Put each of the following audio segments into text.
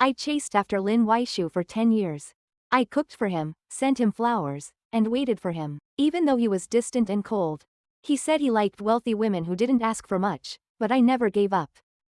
I chased after Lin Weishu for 10 years. I cooked for him, sent him flowers, and waited for him, even though he was distant and cold. He said he liked wealthy women who didn't ask for much, but I never gave up.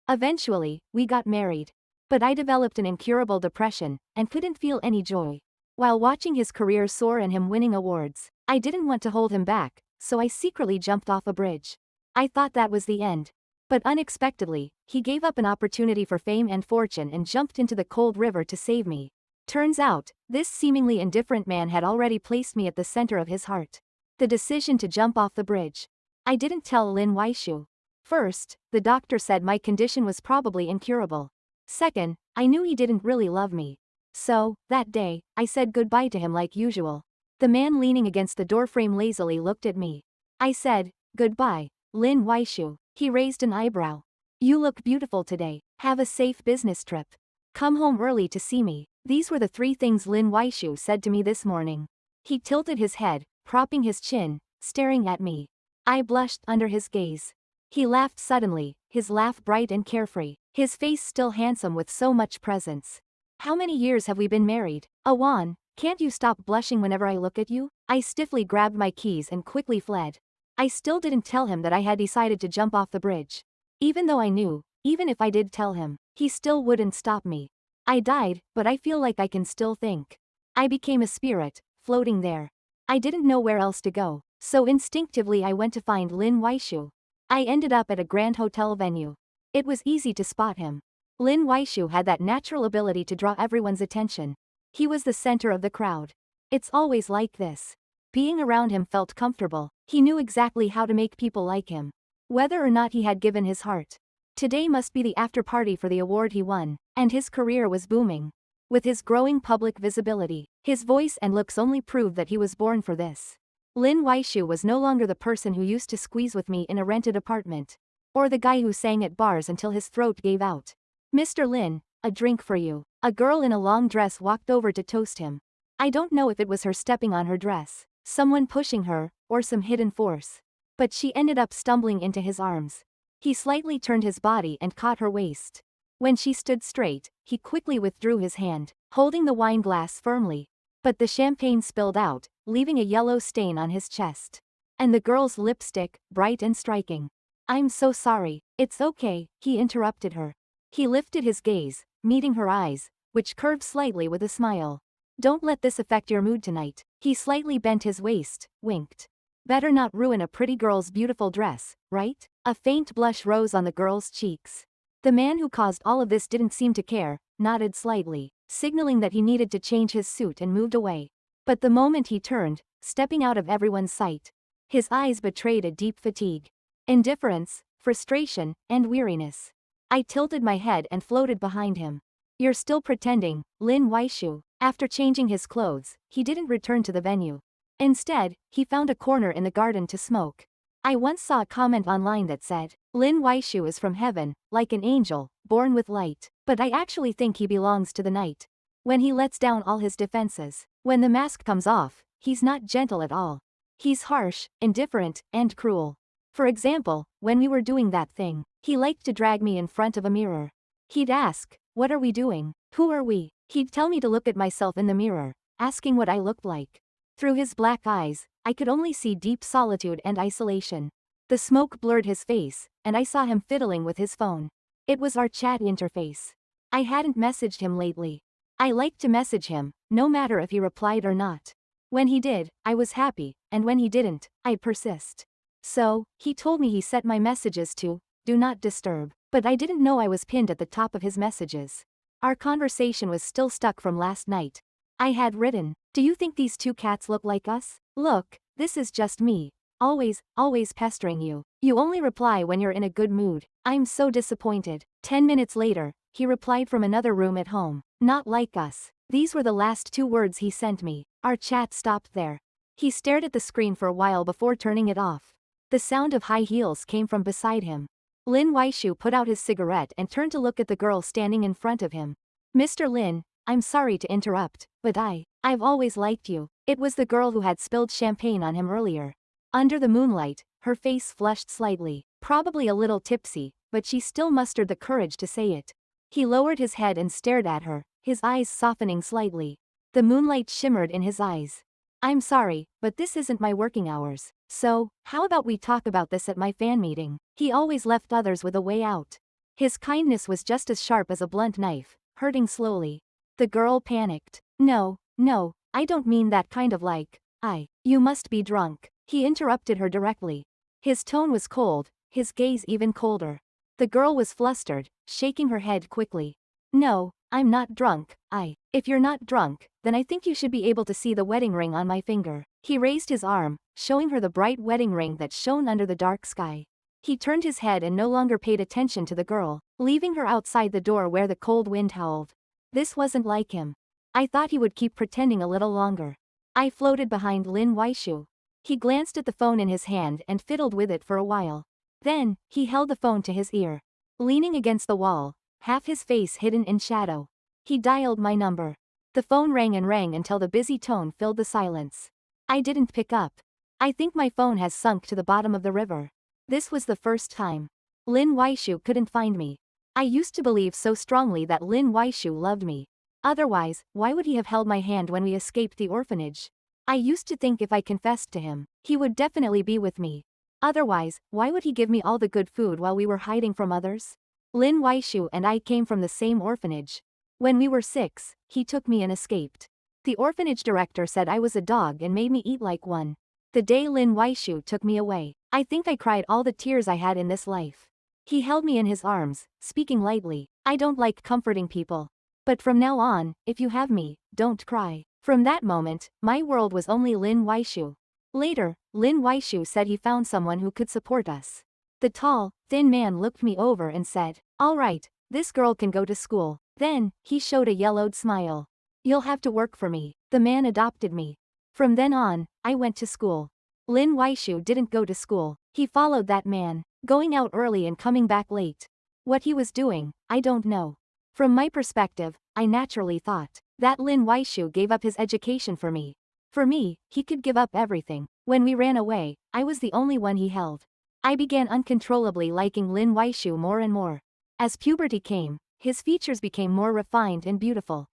Eventually, we got married. But I developed an incurable depression, and couldn't feel any joy. While watching his career soar and him winning awards, I didn't want to hold him back, so I secretly jumped off a bridge. I thought that was the end. But unexpectedly, he gave up an opportunity for fame and fortune and jumped into the cold river to save me. Turns out, this seemingly indifferent man had already placed me at the center of his heart. The decision to jump off the bridge. I didn't tell Lin Weishu. First, the doctor said my condition was probably incurable. Second, I knew he didn't really love me. So, that day, I said goodbye to him like usual. The man leaning against the doorframe lazily looked at me. I said, "Goodbye, Lin Weishu." He raised an eyebrow. "You look beautiful today. Have a safe business trip. Come home early to see me." These were the 3 things Lin Weishu said to me this morning. He tilted his head, propping his chin, staring at me. I blushed under his gaze. He laughed suddenly, his laugh bright and carefree, his face still handsome with so much presence. "How many years have we been married? Awan, can't you stop blushing whenever I look at you?" I stiffly grabbed my keys and quickly fled. I still didn't tell him that I had decided to jump off the bridge. Even though I knew, even if I did tell him, he still wouldn't stop me. I died, but I feel like I can still think. I became a spirit, floating there. I didn't know where else to go, so instinctively I went to find Lin Weishu. I ended up at a grand hotel venue. It was easy to spot him. Lin Weishu had that natural ability to draw everyone's attention. He was the center of the crowd. It's always like this. Being around him felt comfortable. He knew exactly how to make people like him. Whether or not he had given his heart. Today must be the after party for the award he won, and his career was booming. With his growing public visibility, his voice and looks only proved that he was born for this. Lin Weishu was no longer the person who used to squeeze with me in a rented apartment. Or the guy who sang at bars until his throat gave out. "Mr. Lin, a drink for you." A girl in a long dress walked over to toast him. I don't know if it was her stepping on her dress, someone pushing her, or some hidden force. But she ended up stumbling into his arms. He slightly turned his body and caught her waist. When she stood straight, he quickly withdrew his hand, holding the wine glass firmly. But the champagne spilled out, leaving a yellow stain on his chest. And the girl's lipstick, bright and striking. "I'm so sorry." "It's okay," he interrupted her. He lifted his gaze, meeting her eyes, which curved slightly with a smile. "Don't let this affect your mood tonight." He slightly bent his waist, winked. "Better not ruin a pretty girl's beautiful dress, right?" A faint blush rose on the girl's cheeks. The man who caused all of this didn't seem to care, nodded slightly, signaling that he needed to change his suit and moved away. But the moment he turned, stepping out of everyone's sight, his eyes betrayed a deep fatigue. Indifference, frustration, and weariness. I tilted my head and floated behind him. "You're still pretending, Lin Weishu." After changing his clothes, he didn't return to the venue. Instead, he found a corner in the garden to smoke. I once saw a comment online that said, "Lin Weishu is from heaven, like an angel, born with light." But I actually think he belongs to the night. When he lets down all his defenses, when the mask comes off, he's not gentle at all. He's harsh, indifferent, and cruel. For example, when we were doing that thing, he liked to drag me in front of a mirror. He'd ask, "What are we doing? Who are we?" He'd tell me to look at myself in the mirror, asking what I looked like. Through his black eyes, I could only see deep solitude and isolation. The smoke blurred his face, and I saw him fiddling with his phone. It was our chat interface. I hadn't messaged him lately. I liked to message him, no matter if he replied or not. When he did, I was happy, and when he didn't, I'd persist. So, he told me he set my messages to "Do Not Disturb," but I didn't know I was pinned at the top of his messages. Our conversation was still stuck from last night. I had written, "Do you think these 2 cats look like us? Look, this is just me. Always pestering you. You only reply when you're in a good mood. I'm so disappointed." 10 minutes later, he replied from another room at home. "Not like us." These were the last 2 words he sent me. Our chat stopped there. He stared at the screen for a while before turning it off. The sound of high heels came from beside him. Lin Weishu put out his cigarette and turned to look at the girl standing in front of him. "Mr. Lin, I'm sorry to interrupt, but I've always liked you." It was the girl who had spilled champagne on him earlier. Under the moonlight, her face flushed slightly, probably a little tipsy, but she still mustered the courage to say it. He lowered his head and stared at her, his eyes softening slightly. The moonlight shimmered in his eyes. I'm sorry, but this isn't my working hours. So, how about we talk about this at my fan meeting? He always left others with a way out. His kindness was just as sharp as a blunt knife, hurting slowly. The girl panicked. No, no, I don't mean that kind of like, you must be drunk. He interrupted her directly. His tone was cold, his gaze even colder. The girl was flustered, shaking her head quickly. No, I'm not drunk. If you're not drunk, then I think you should be able to see the wedding ring on my finger. He raised his arm, showing her the bright wedding ring that shone under the dark sky. He turned his head and no longer paid attention to the girl, leaving her outside the door where the cold wind howled. This wasn't like him. I thought he would keep pretending a little longer. I floated behind Lin Weishu. He glanced at the phone in his hand and fiddled with it for a while. Then, he held the phone to his ear. Leaning against the wall, half his face hidden in shadow. He dialed my number. The phone rang and rang until the busy tone filled the silence. I didn't pick up. I think my phone has sunk to the bottom of the river. This was the first time. Lin Weishu couldn't find me. I used to believe so strongly that Lin Weishu loved me. Otherwise, why would he have held my hand when we escaped the orphanage? I used to think if I confessed to him, he would definitely be with me. Otherwise, why would he give me all the good food while we were hiding from others? Lin Weishu and I came from the same orphanage. When we were 6, he took me and escaped. The orphanage director said I was a dog and made me eat like one. The day Lin Weishu took me away, I think I cried all the tears I had in this life. He held me in his arms, speaking lightly. I don't like comforting people. But from now on, if you have me, don't cry. From that moment, my world was only Lin Weishu. Later, Lin Weishu said he found someone who could support us. The tall, thin man looked me over and said, "All right, this girl can go to school." Then, he showed a yellowed smile. "You'll have to work for me." The man adopted me. From then on, I went to school. Lin Weishu didn't go to school. He followed that man, going out early and coming back late. What he was doing, I don't know. From my perspective, I naturally thought that Lin Weishu gave up his education for me. For me, he could give up everything. When we ran away, I was the only one he held. I began uncontrollably liking Lin Weishu more and more. As puberty came, his features became more refined and beautiful.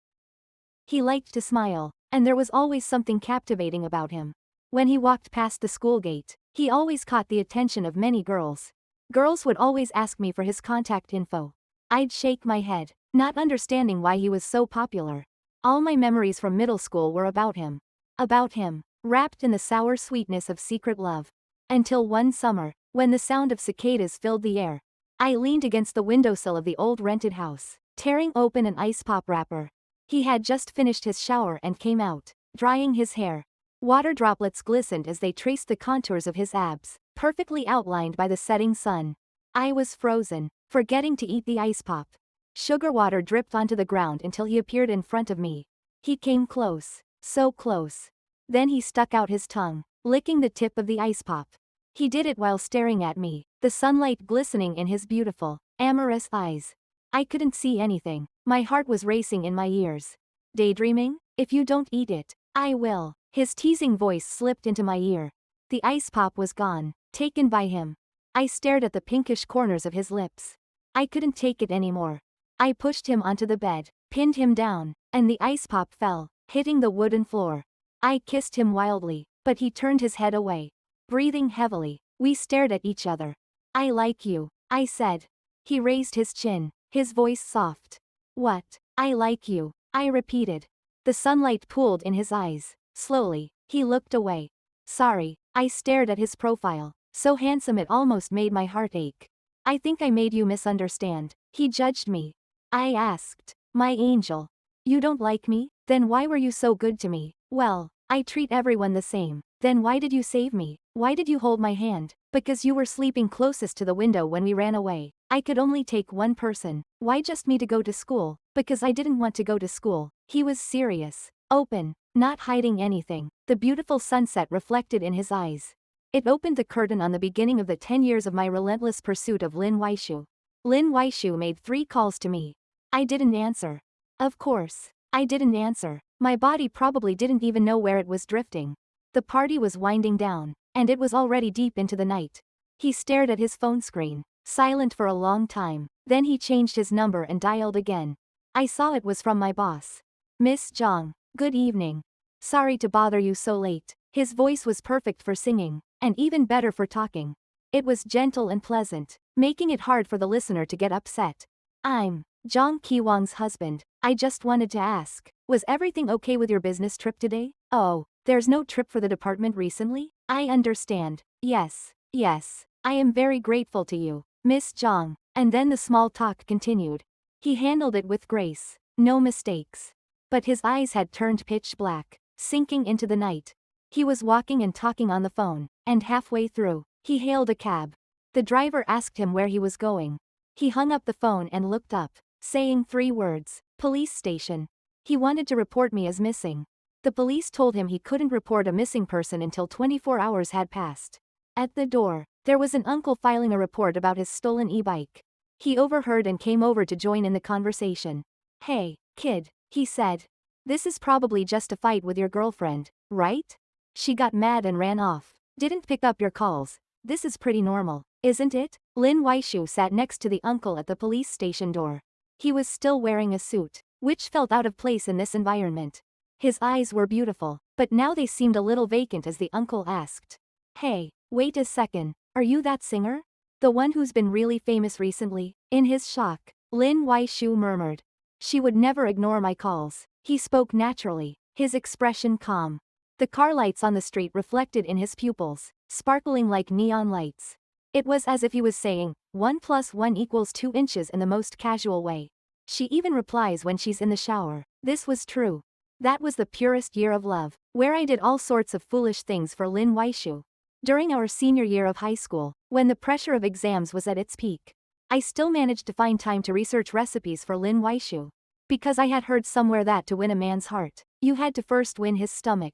He liked to smile, and there was always something captivating about him. When he walked past the school gate, he always caught the attention of many girls. Girls would always ask me for his contact info. I'd shake my head, not understanding why he was so popular. All my memories from middle school were about him. About him, wrapped in the sour sweetness of secret love. Until one summer, when the sound of cicadas filled the air, I leaned against the windowsill of the old rented house, tearing open an ice pop wrapper. He had just finished his shower and came out, drying his hair. Water droplets glistened as they traced the contours of his abs, perfectly outlined by the setting sun. I was frozen, forgetting to eat the ice pop. Sugar water dripped onto the ground until he appeared in front of me. He came close, so close. Then he stuck out his tongue, licking the tip of the ice pop. He did it while staring at me, the sunlight glistening in his beautiful, amorous eyes. I couldn't see anything. My heart was racing in my ears. Daydreaming? If you don't eat it, I will. His teasing voice slipped into my ear. The ice pop was gone, taken by him. I stared at the pinkish corners of his lips. I couldn't take it anymore. I pushed him onto the bed, pinned him down, and the ice pop fell, hitting the wooden floor. I kissed him wildly, but he turned his head away. Breathing heavily, we stared at each other. "I like you," I said. He raised his chin, his voice soft. "What? I like you," I repeated. The sunlight pooled in his eyes. Slowly, he looked away. "Sorry," I stared at his profile, so handsome it almost made my heart ache. "I think I made you misunderstand." He judged me. I asked, "My angel, you don't like me? Then why were you so good to me?" "Well, I treat everyone the same." "Then why did you save me? Why did you hold my hand?" "Because you were sleeping closest to the window when we ran away. I could only take one person." "Why just me to go to school?" "Because I didn't want to go to school." He was serious, open, not hiding anything. The beautiful sunset reflected in his eyes. It opened the curtain on the beginning of the 10 years of my relentless pursuit of Lin Weishu. Lin Weishu made 3 calls to me. I didn't answer. Of course, I didn't answer. My body probably didn't even know where it was drifting. The party was winding down, and it was already deep into the night. He stared at his phone screen. Silent for a long time. Then he changed his number and dialed again. I saw it was from my boss. Miss Zhang. Good evening. Sorry to bother you so late. His voice was perfect for singing, and even better for talking. It was gentle and pleasant, making it hard for the listener to get upset. I'm Zhang Qiwang's husband. I just wanted to ask, was everything okay with your business trip today? Oh, there's no trip for the department recently? I understand. Yes, yes. I am very grateful to you, Miss Zhang. And then the small talk continued. He handled it with grace, no mistakes. But his eyes had turned pitch black, sinking into the night. He was walking and talking on the phone, and halfway through, he hailed a cab. The driver asked him where he was going. He hung up the phone and looked up, saying 3 words, police station. He wanted to report me as missing. The police told him he couldn't report a missing person until 24 hours had passed. At the door, there was an uncle filing a report about his stolen e-bike. He overheard and came over to join in the conversation. Hey, kid, he said. This is probably just a fight with your girlfriend, right? She got mad and ran off. Didn't pick up your calls. This is pretty normal, isn't it? Lin Weishu sat next to the uncle at the police station door. He was still wearing a suit, which felt out of place in this environment. His eyes were beautiful, but now they seemed a little vacant as the uncle asked. Hey, wait a second, are you that singer? The one who's been really famous recently? In his shock, Lin Weishu murmured. She would never ignore my calls. He spoke naturally, his expression calm. The car lights on the street reflected in his pupils, sparkling like neon lights. It was as if he was saying, 1 + 1 = 2 inches in the most casual way. She even replies when she's in the shower. This was true. That was the purest year of love, where I did all sorts of foolish things for Lin Weishu. During our senior year of high school, when the pressure of exams was at its peak, I still managed to find time to research recipes for Lin Weishu. Because I had heard somewhere that to win a man's heart, you had to first win his stomach.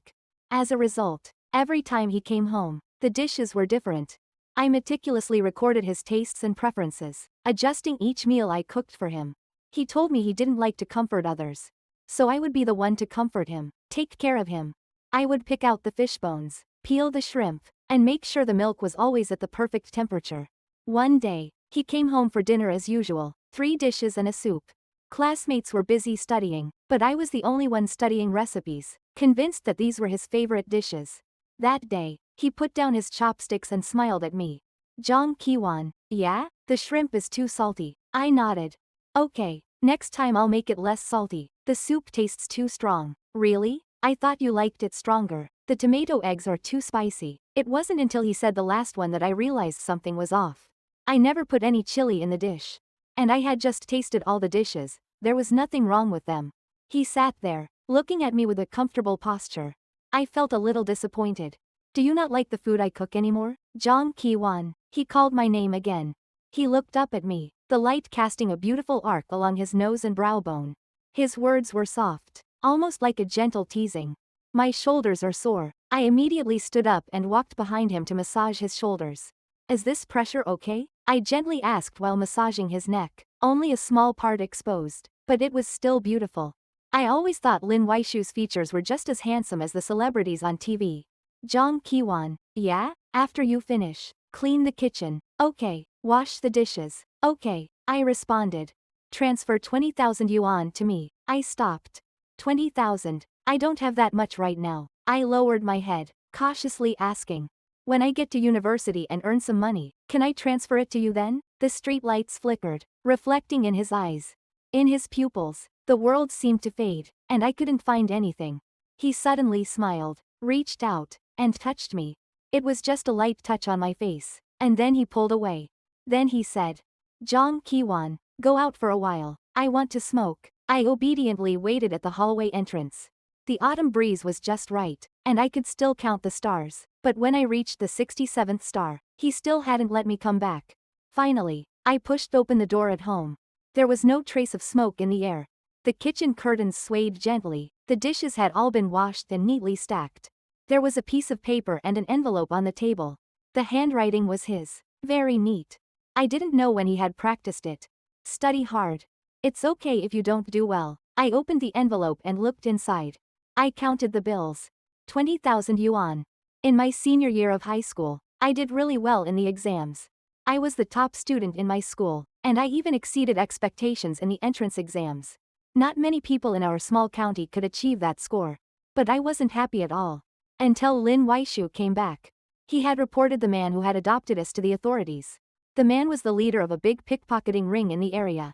As a result, every time he came home, the dishes were different. I meticulously recorded his tastes and preferences, adjusting each meal I cooked for him. He told me he didn't like to comfort others. So I would be the one to comfort him, take care of him. I would pick out the fish bones, peel the shrimp, and make sure the milk was always at the perfect temperature. One day, he came home for dinner as usual, 3 dishes and a soup. Classmates were busy studying, but I was the only one studying recipes, convinced that these were his favorite dishes. That day, he put down his chopsticks and smiled at me. Zhang Qiwan, yeah? The shrimp is too salty. I nodded. Okay, next time I'll make it less salty. The soup tastes too strong. Really? I thought you liked it stronger. The tomato eggs are too spicy. It wasn't until he said the last one that I realized something was off. I never put any chili in the dish. And I had just tasted all the dishes. There was nothing wrong with them. He sat there, looking at me with a comfortable posture. I felt a little disappointed. Do you not like the food I cook anymore? Zhang Qiwan. He called my name again. He looked up at me, the light casting a beautiful arc along his nose and brow bone. His words were soft, almost like a gentle teasing. My shoulders are sore. I immediately stood up and walked behind him to massage his shoulders. Is this pressure okay? I gently asked while massaging his neck, only a small part exposed, but it was still beautiful. I always thought Lin Weishu's features were just as handsome as the celebrities on TV. Zhang Qiwan, yeah? After you finish, clean the kitchen. Okay. Wash the dishes. Okay, I responded. Transfer 20,000 yuan to me. I stopped. 20,000. I don't have that much right now. I lowered my head, cautiously asking. When I get to university and earn some money, can I transfer it to you then? The street lights flickered, reflecting in his eyes. In his pupils, the world seemed to fade, and I couldn't find anything. He suddenly smiled, reached out, and touched me. It was just a light touch on my face, and then he pulled away. Then he said, Zhang Qiwan, go out for a while. I want to smoke. I obediently waited at the hallway entrance. The autumn breeze was just right, and I could still count the stars. But when I reached the 67th star, he still hadn't let me come back. Finally, I pushed open the door at home. There was no trace of smoke in the air. The kitchen curtains swayed gently, the dishes had all been washed and neatly stacked. There was a piece of paper and an envelope on the table. The handwriting was his. Very neat. I didn't know when he had practiced it. Study hard. It's okay if you don't do well. I opened the envelope and looked inside. I counted the bills. 20,000 yuan. In my senior year of high school, I did really well in the exams. I was the top student in my school, and I even exceeded expectations in the entrance exams. Not many people in our small county could achieve that score. But I wasn't happy at all. Until Lin Weishu came back. He had reported the man who had adopted us to the authorities. The man was the leader of a big pickpocketing ring in the area.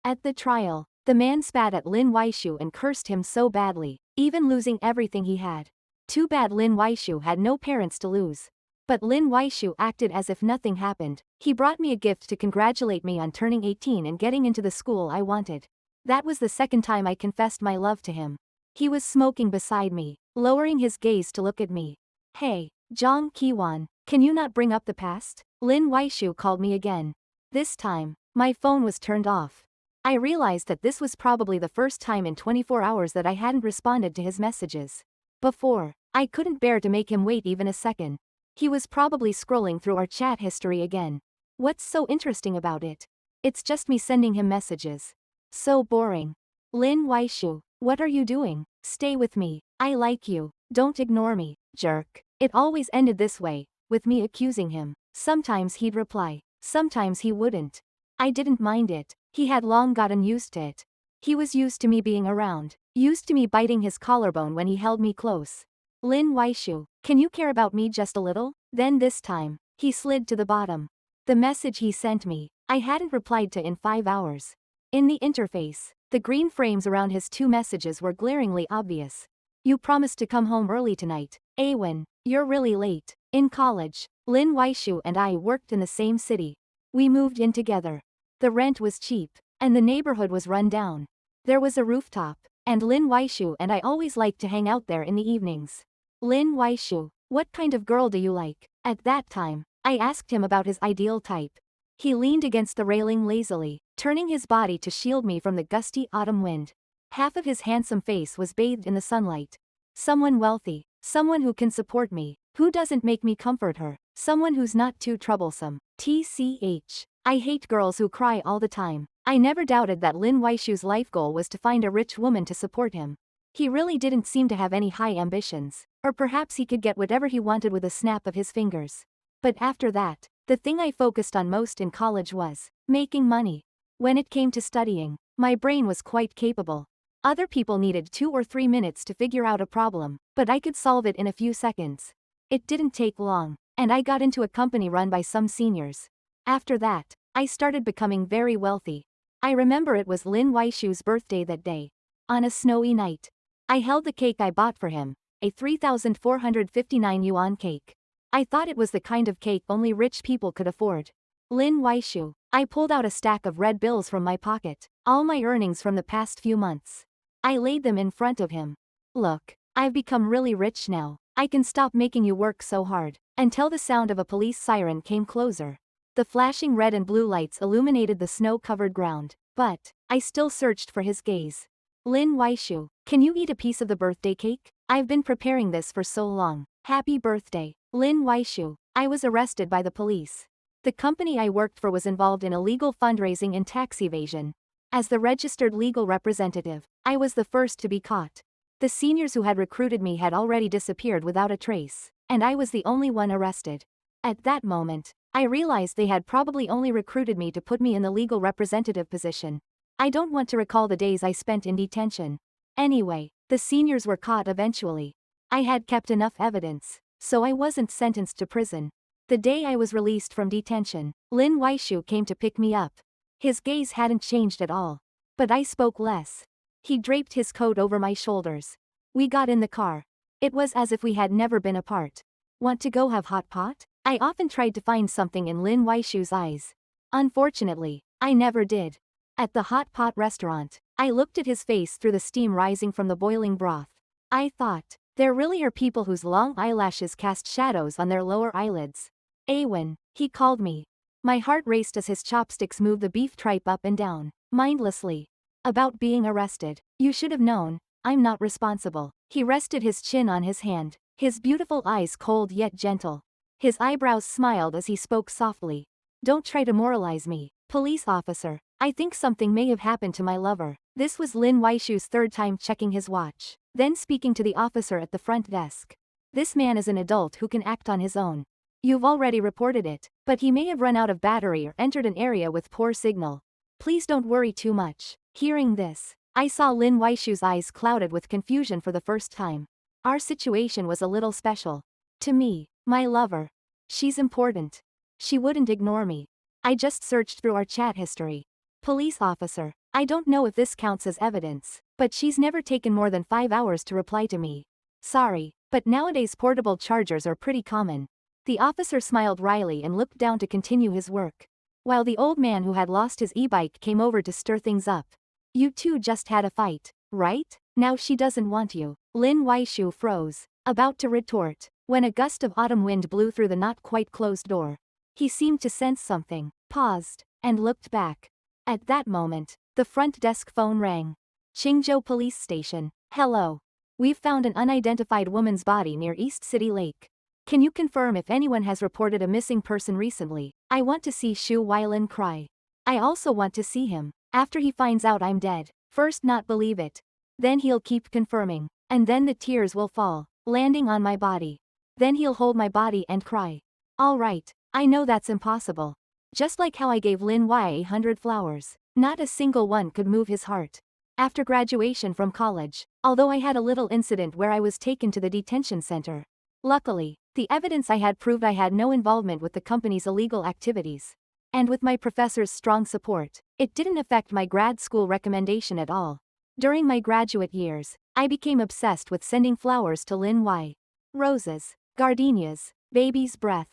At the trial, the man spat at Lin Weishu and cursed him so badly, even losing everything he had. Too bad Lin Weishu had no parents to lose. But Lin Weishu acted as if nothing happened. He brought me a gift to congratulate me on turning 18 and getting into the school I wanted. That was the second time I confessed my love to him. He was smoking beside me, lowering his gaze to look at me. Hey, Jong Ki-won, can you not bring up the past? Lin Weishu called me again. This time, my phone was turned off. I realized that this was probably the first time in 24 hours that I hadn't responded to his messages. Before, I couldn't bear to make him wait even a second. He was probably scrolling through our chat history again. What's so interesting about it? It's just me sending him messages. So boring. Lin Weishu, what are you doing? Stay with me. I like you. Don't ignore me, jerk. It always ended this way, with me accusing him. Sometimes he'd reply. Sometimes he wouldn't. I didn't mind it. He had long gotten used to it. He was used to me being around. Used to me biting his collarbone when he held me close. Lin Weishu, can you care about me just a little? Then this time, he slid to the bottom. The message he sent me, I hadn't replied to in 5 hours. In the interface, the green frames around his 2 messages were glaringly obvious. You promised to come home early tonight. Awen, you're really late. In college, Lin Weishu and I worked in the same city. We moved in together. The rent was cheap, and the neighborhood was run down. There was a rooftop, and Lin Weishu and I always liked to hang out there in the evenings. Lin Weishu, what kind of girl do you like? At that time, I asked him about his ideal type. He leaned against the railing lazily, turning his body to shield me from the gusty autumn wind. Half of his handsome face was bathed in the sunlight. Someone wealthy, someone who can support me, who doesn't make me comfort her, someone who's not too troublesome. TCH. I hate girls who cry all the time. I never doubted that Lin Weishu's life goal was to find a rich woman to support him. He really didn't seem to have any high ambitions, or perhaps he could get whatever he wanted with a snap of his fingers. But after that, the thing I focused on most in college was making money. When it came to studying, my brain was quite capable. Other people needed 2 or 3 minutes to figure out a problem, but I could solve it in a few seconds. It didn't take long, and I got into a company run by some seniors. After that, I started becoming very wealthy. I remember it was Lin Weishu's birthday that day. On a snowy night, I held the cake I bought for him, a 3,459 yuan cake. I thought it was the kind of cake only rich people could afford. Lin Weishu, I pulled out a stack of red bills from my pocket, all my earnings from the past few months. I laid them in front of him. Look, I've become really rich now. I can stop making you work so hard. Until the sound of a police siren came closer. The flashing red and blue lights illuminated the snow-covered ground, but I still searched for his gaze. Lin Weishu, can you eat a piece of the birthday cake? I've been preparing this for so long. Happy birthday. Lin Weishu, I was arrested by the police. The company I worked for was involved in illegal fundraising and tax evasion. As the registered legal representative, I was the first to be caught. The seniors who had recruited me had already disappeared without a trace, and I was the only one arrested. At that moment, I realized they had probably only recruited me to put me in the legal representative position. I don't want to recall the days I spent in detention. Anyway, the seniors were caught eventually. I had kept enough evidence, so I wasn't sentenced to prison. The day I was released from detention, Lin Weishu came to pick me up. His gaze hadn't changed at all. But I spoke less. He draped his coat over my shoulders. We got in the car. It was as if we had never been apart. Want to go have hot pot? I often tried to find something in Lin Weishu's eyes. Unfortunately, I never did. At the hot pot restaurant, I looked at his face through the steam rising from the boiling broth. I thought, there really are people whose long eyelashes cast shadows on their lower eyelids. Awen, he called me. My heart raced as his chopsticks moved the beef tripe up and down, mindlessly. About being arrested, you should have known, I'm not responsible. He rested his chin on his hand, his beautiful eyes cold yet gentle. His eyebrows smiled as he spoke softly. Don't try to moralize me, police officer. I think something may have happened to my lover. This was Lin Weishu's third time checking his watch, then speaking to the officer at the front desk. This man is an adult who can act on his own. You've already reported it, but he may have run out of battery or entered an area with poor signal. Please don't worry too much. Hearing this, I saw Lin Weishu's eyes clouded with confusion for the first time. Our situation was a little special. To me, my lover. She's important. She wouldn't ignore me. I just searched through our chat history. Police officer, I don't know if this counts as evidence, but she's never taken more than 5 hours to reply to me. Sorry, but nowadays portable chargers are pretty common. The officer smiled wryly and looked down to continue his work, while the old man who had lost his e-bike came over to stir things up. You two just had a fight, right? Now she doesn't want you. Lin Weishu froze, about to retort, when a gust of autumn wind blew through the not quite closed door. He seemed to sense something, paused, and looked back. At that moment, the front desk phone rang. Qingzhou Police Station. Hello. We've found an unidentified woman's body near East City Lake. Can you confirm if anyone has reported a missing person recently? I want to see Shu Weilin cry. I also want to see him, after he finds out I'm dead. First not believe it. Then he'll keep confirming. And then the tears will fall, landing on my body. Then he'll hold my body and cry. Alright, I know that's impossible. Just like how I gave Lin Wei 100 flowers. Not a single one could move his heart. After graduation from college, although I had a little incident where I was taken to the detention center. Luckily, the evidence I had proved I had no involvement with the company's illegal activities. And with my professor's strong support, it didn't affect my grad school recommendation at all. During my graduate years, I became obsessed with sending flowers to Lin Wei. Roses, gardenias, baby's breath.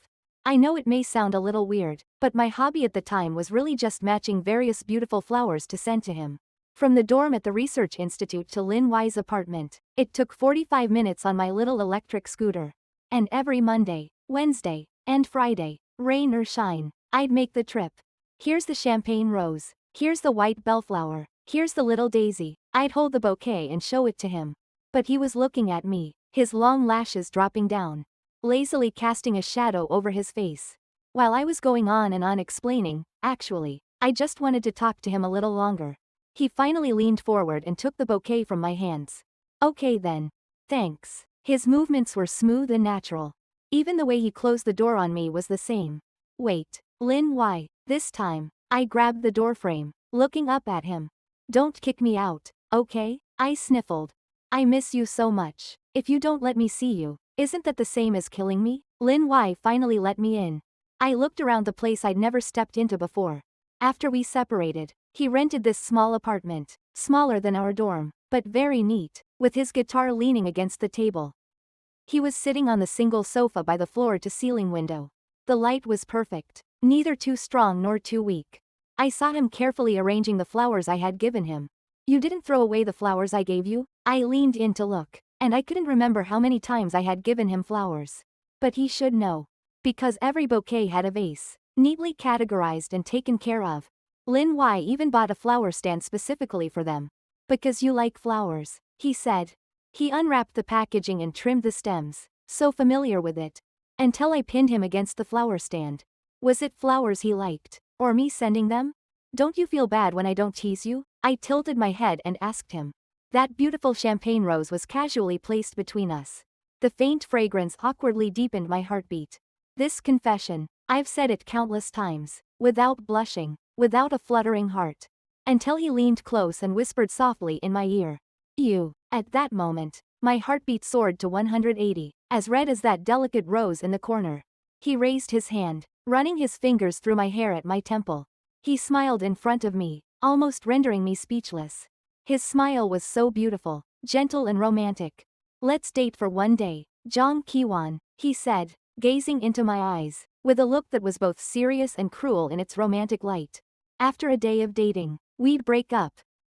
I know it may sound a little weird, but my hobby at the time was really just matching various beautiful flowers to send to him. From the dorm at the research institute to Lin Wei's apartment, it took 45 minutes on my little electric scooter. And every Monday, Wednesday, and Friday, rain or shine, I'd make the trip. Here's the champagne rose. Here's the white bellflower. Here's the little daisy. I'd hold the bouquet and show it to him. But he was looking at me, his long lashes dropping down, lazily casting a shadow over his face. While I was going on and on explaining, actually, I just wanted to talk to him a little longer. He finally leaned forward and took the bouquet from my hands. Okay then. Thanks. His movements were smooth and natural. Even the way he closed the door on me was the same. Wait, Lin Wei. This time, I grabbed the doorframe, looking up at him. Don't kick me out, okay? I sniffled. I miss you so much. If you don't let me see you, isn't that the same as killing me? Lin Wei finally let me in. I looked around the place I'd never stepped into before. After we separated, he rented this small apartment, smaller than our dorm, but very neat, with his guitar leaning against the table. He was sitting on the single sofa by the floor-to-ceiling window. The light was perfect, neither too strong nor too weak. I saw him carefully arranging the flowers I had given him. You didn't throw away the flowers I gave you? I leaned in to look, and I couldn't remember how many times I had given him flowers. But he should know. Because every bouquet had a vase, neatly categorized and taken care of. Lin Wei even bought a flower stand specifically for them. Because you like flowers, he said. He unwrapped the packaging and trimmed the stems, so familiar with it. Until I pinned him against the flower stand. Was it flowers he liked, or me sending them? Don't you feel bad when I don't tease you? I tilted my head and asked him. That beautiful champagne rose was casually placed between us. The faint fragrance awkwardly deepened my heartbeat. This confession, I've said it countless times, without blushing, without a fluttering heart. Until he leaned close and whispered softly in my ear. You. At that moment, my heartbeat soared to 180, as red as that delicate rose in the corner. He raised his hand, running his fingers through my hair at my temple. He smiled in front of me, almost rendering me speechless. His smile was so beautiful, gentle and romantic. Let's date for one day, Zhang Qiwan, he said, gazing into my eyes, with a look that was both serious and cruel in its romantic light. After a day of dating, we'd break up.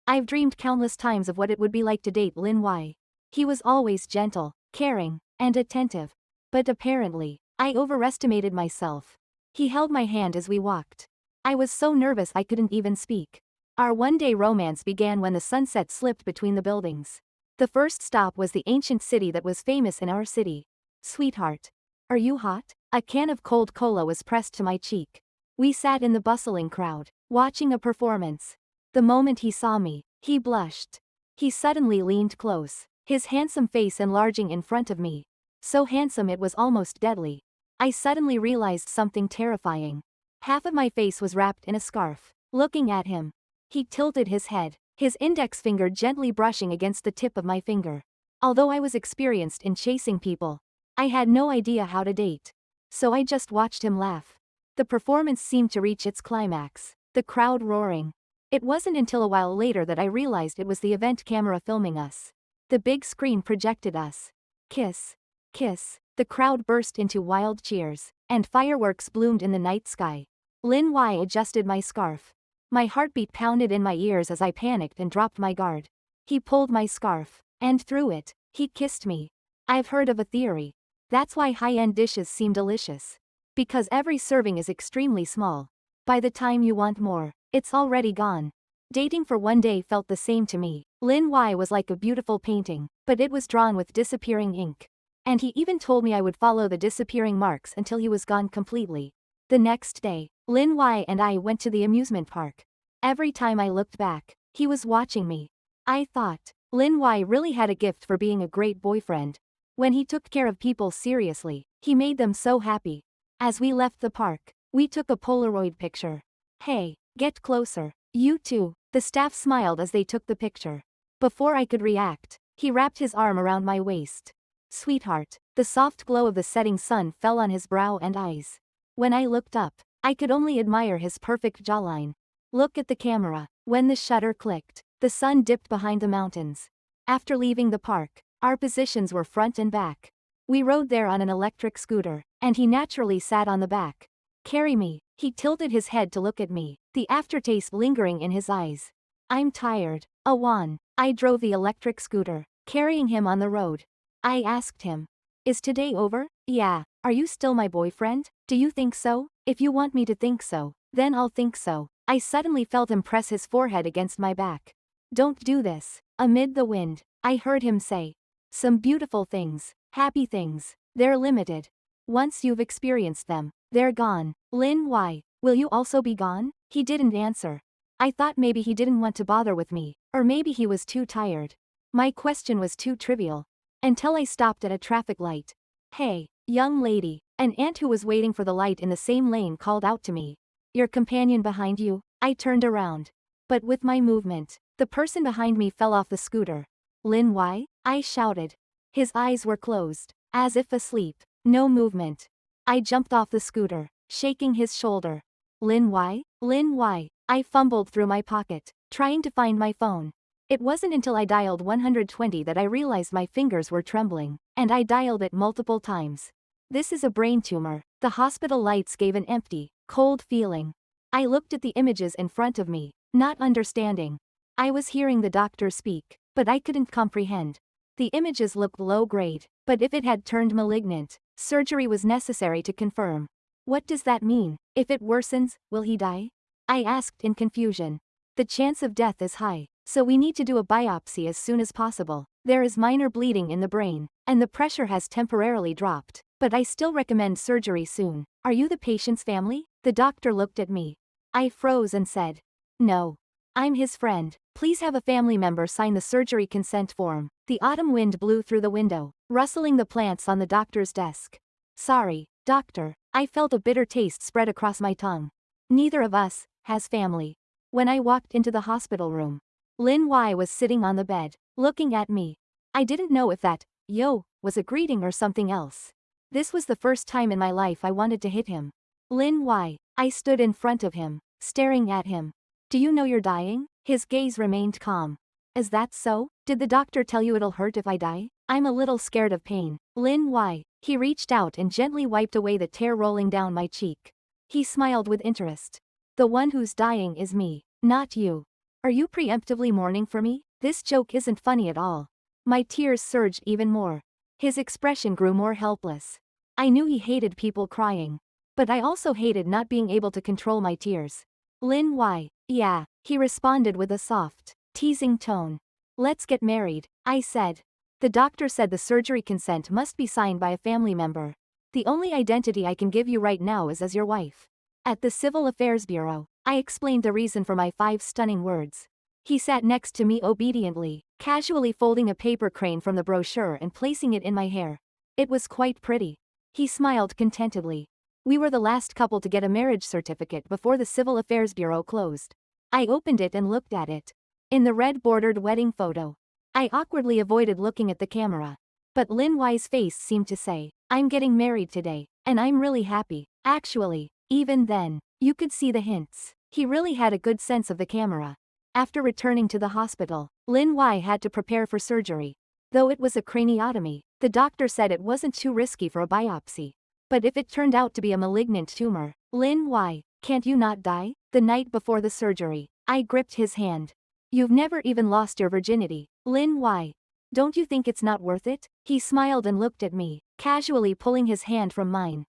I've dreamed countless times of what it would be like to date Lin Wei. He was always gentle, caring, and attentive. But apparently, I overestimated myself. He held my hand as we walked. I was so nervous I couldn't even speak. Our one-day romance began when the sunset slipped between the buildings. The first stop was the ancient city that was famous in our city. Sweetheart. Are you hot? A can of cold cola was pressed to my cheek. We sat in the bustling crowd, watching a performance. The moment he saw me, he blushed. He suddenly leaned close, his handsome face enlarging in front of me. So handsome it was almost deadly. I suddenly realized something terrifying. Half of my face was wrapped in a scarf. Looking at him. He tilted his head, his index finger gently brushing against the tip of my finger. Although I was experienced in chasing people, I had no idea how to date. So I just watched him laugh. The performance seemed to reach its climax, the crowd roaring. It wasn't until a while later that I realized it was the event camera filming us. The big screen projected us. Kiss. Kiss. The crowd burst into wild cheers, and fireworks bloomed in the night sky. Lin Y adjusted my scarf. My heartbeat pounded in my ears as I panicked and dropped my guard. He pulled my scarf, and through it, he kissed me. I've heard of a theory. That's why high-end dishes seem delicious. Because every serving is extremely small. By the time you want more, it's already gone. Dating for one day felt the same to me. Lin Y was like a beautiful painting, but it was drawn with disappearing ink. And he even told me I would follow the disappearing marks until he was gone completely. The next day, Lin Y and I went to the amusement park. Every time I looked back, he was watching me. I thought, Lin Y really had a gift for being a great boyfriend. When he took care of people seriously, he made them so happy. As we left the park, we took a Polaroid picture. Hey, get closer. You too. The staff smiled as they took the picture. Before I could react, he wrapped his arm around my waist. Sweetheart, the soft glow of the setting sun fell on his brow and eyes. When I looked up, I could only admire his perfect jawline. Look at the camera. When the shutter clicked, the sun dipped behind the mountains. After leaving the park, our positions were front and back. We rode there on an electric scooter, and he naturally sat on the back. Carry me. He tilted his head to look at me, the aftertaste lingering in his eyes. I'm tired. Awan. I drove the electric scooter, carrying him on the road. I asked him. Is today over? Yeah. Are you still my boyfriend? Do you think so? If you want me to think so, then I'll think so. I suddenly felt him press his forehead against my back. Don't do this. Amid the wind, I heard him say. Some beautiful things, happy things, they're limited. Once you've experienced them, they're gone. Lin Y, will you also be gone? He didn't answer. I thought maybe he didn't want to bother with me, or maybe he was too tired. My question was too trivial. Until I stopped at a traffic light. Hey, young lady, an aunt who was waiting for the light in the same lane called out to me. Your companion behind you? I turned around. But with my movement, the person behind me fell off the scooter. Lin Y? I shouted. His eyes were closed, as if asleep. No movement. I jumped off the scooter, shaking his shoulder. Lin Y? Lin Y? I fumbled through my pocket, trying to find my phone. It wasn't until I dialed 120 that I realized my fingers were trembling, and I dialed it multiple times. This is a brain tumor. The hospital lights gave an empty, cold feeling. I looked at the images in front of me, not understanding. I was hearing the doctor speak, but I couldn't comprehend. The images looked low grade, but if it had turned malignant, surgery was necessary to confirm. What does that mean? If it worsens, will he die? I asked in confusion. The chance of death is high, so we need to do a biopsy as soon as possible. There is minor bleeding in the brain, and the pressure has temporarily dropped, but I still recommend surgery soon. Are you the patient's family? The doctor looked at me. I froze and said, no. I'm his friend. Please have a family member sign the surgery consent form. The autumn wind blew through the window, rustling the plants on the doctor's desk. Sorry, doctor. I felt a bitter taste spread across my tongue. Neither of us has family. When I walked into the hospital room, Lin Y was sitting on the bed, looking at me. I didn't know if that, yo, was a greeting or something else. This was the first time in my life I wanted to hit him. Lin Y. I stood in front of him, staring at him. Do you know you're dying? His gaze remained calm. Is that so? Did the doctor tell you it'll hurt if I die? I'm a little scared of pain. Lin Y. He reached out and gently wiped away the tear rolling down my cheek. He smiled with interest. The one who's dying is me, not you. Are you preemptively mourning for me? This joke isn't funny at all. My tears surged even more. His expression grew more helpless. I knew he hated people crying. But I also hated not being able to control my tears. Lin Y. Yeah, he responded with a soft, teasing tone. Let's get married, I said. The doctor said the surgery consent must be signed by a family member. The only identity I can give you right now is as your wife. At the Civil Affairs Bureau, I explained the reason for my 5 stunning words. He sat next to me obediently, casually folding a paper crane from the brochure and placing it in my hair. It was quite pretty. He smiled contentedly. We were the last couple to get a marriage certificate before the Civil Affairs Bureau closed. I opened it and looked at it. In the red-bordered wedding photo, I awkwardly avoided looking at the camera. But Lin Y's face seemed to say, I'm getting married today, and I'm really happy. Actually, even then, you could see the hints. He really had a good sense of the camera. After returning to the hospital, Lin Y had to prepare for surgery. Though it was a craniotomy, the doctor said it wasn't too risky for a biopsy. But if it turned out to be a malignant tumor, Lin Y, can't you not die? The night before the surgery, I gripped his hand. You've never even lost your virginity, Lin Y. Don't you think it's not worth it? He smiled and looked at me, casually pulling his hand from mine.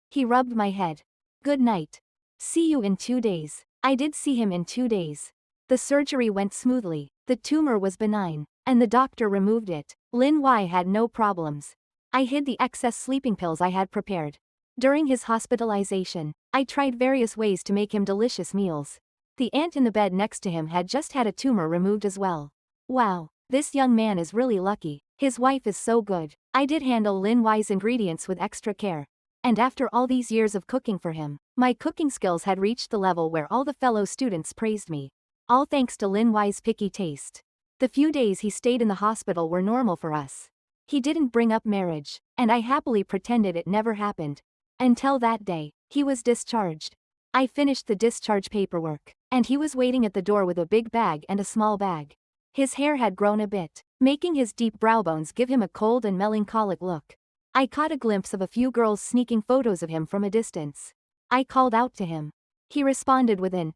He rubbed my head. Good night. See you in 2 days. I did see him in 2 days. The surgery went smoothly, the tumor was benign, and the doctor removed it. Lin Y had no problems. I hid the excess sleeping pills I had prepared. During his hospitalization, I tried various ways to make him delicious meals. The ant in the bed next to him had just had a tumor removed as well. Wow, this young man is really lucky. His wife is so good. I did handle Lin Y's ingredients with extra care. And after all these years of cooking for him, my cooking skills had reached the level where all the fellow students praised me. All thanks to Lin Y's picky taste. The few days he stayed in the hospital were normal for us. He didn't bring up marriage, and I happily pretended it never happened. Until that day, he was discharged. I finished the discharge paperwork, and he was waiting at the door with a big bag and a small bag. His hair had grown a bit, making his deep brow bones give him a cold and melancholic look. I caught a glimpse of a few girls sneaking photos of him from a distance. I called out to him. He responded with an